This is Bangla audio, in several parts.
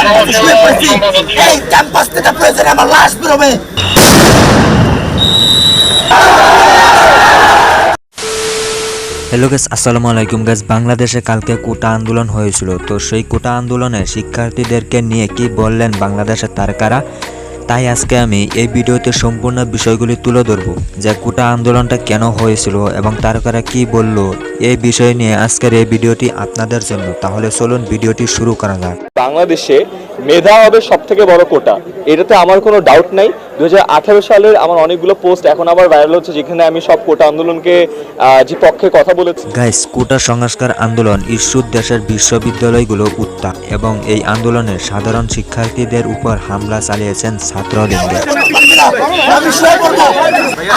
ক্যাম্পাসে শুয়ে পড়েছি, এই ক্যাম্পাস থেকে প্রয়োজনে আমার লাশ বেরোবে। হ্যালো গাইস, আসসালামু আলাইকুম গাইস। বাংলাদেশে কালকে কোটা আন্দোলন হয়েছিল, তো সেই কোটা আন্দোলনে শিক্ষার্থীদেরকে নিয়ে কি বললেন বাংলাদেশের তারকারা, তাই আজকে আমি এই ভিডিওতে সম্পূর্ণ বিষয়গুলি তুলে ধরব, যে কোটা আন্দোলনটা কেন হয়েছিল এবং তারকারা কি বলল, এই বিষয় নিয়ে আজকের এই ভিডিওটি আপনাদের জন্য। তাহলে চলুন ভিডিওটি শুরু করা যাক। বাংলাদেশে মেধা হবে সব থেকে বড় কোটা, এটাতে আমার কোনো ডাউট নাই। 2018 সালের আমার অনেকগুলো পোস্ট এখন আবার ভাইরাল হচ্ছে, যেখানে আমি সব কোটা আন্দোলনকে যে পক্ষে কথা বলেছি। গাইস, কোটা সংস্কার আন্দোলন ইস্যুর দেশের বিশ্ববিদ্যালয়গুলো উত্তাপ এবং এই আন্দোলনে সাধারণ শিক্ষার্থীদের উপর হামলা চালিয়েছেন ছাত্রলীগের। আমি শুয়ে পড়বো,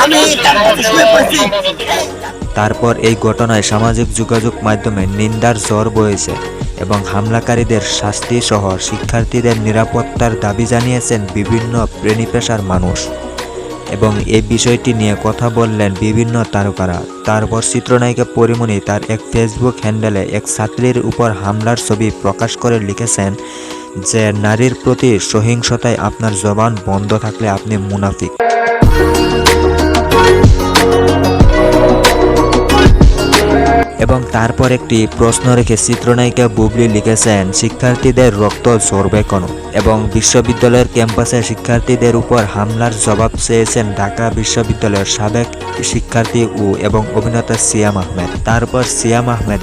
আমি ক্যাম্পাসে শুয়ে পড়েছি। তারপর এই ঘটনায় সামাজিক যোগাযোগ মাধ্যমে নিন্দার ঝড় বয়েছে এবং হামলাকারীদের শাস্তি সহ শিক্ষার্থীদের নিরাপত্তার দাবি জানিয়েছেন বিভিন্ন শ্রেণী পেশার মানুষ এবং এই বিষয়টি নিয়ে কথা বললেন বিভিন্ন তারকারা। তারপর চিত্রনায়িকা পরিমণি তার এক ফেসবুক হ্যান্ডেলে এক ছাত্রীর উপর হামলার ছবি প্রকাশ করে লিখেছেন যে নারীর প্রতি সহিংসতায় আপনার জবান বন্ধ থাকলে আপনি মুনাফিক। এবং তারপর একটি প্রশ্ন রেখে চিত্রনায়িকা বুবলি লিখেছেন শিক্ষার্থীদের রক্ত ঝরবে কেন, এবং বিশ্ববিদ্যালয়ের ক্যাম্পাসে শিক্ষার্থীদের উপর হামলার জবাব চেয়েছেন ঢাকা বিশ্ববিদ্যালয়ের সাবেক শিক্ষার্থী এবং অভিনেতা সিয়াম আহমেদ। তারপর সিয়াম আহমেদ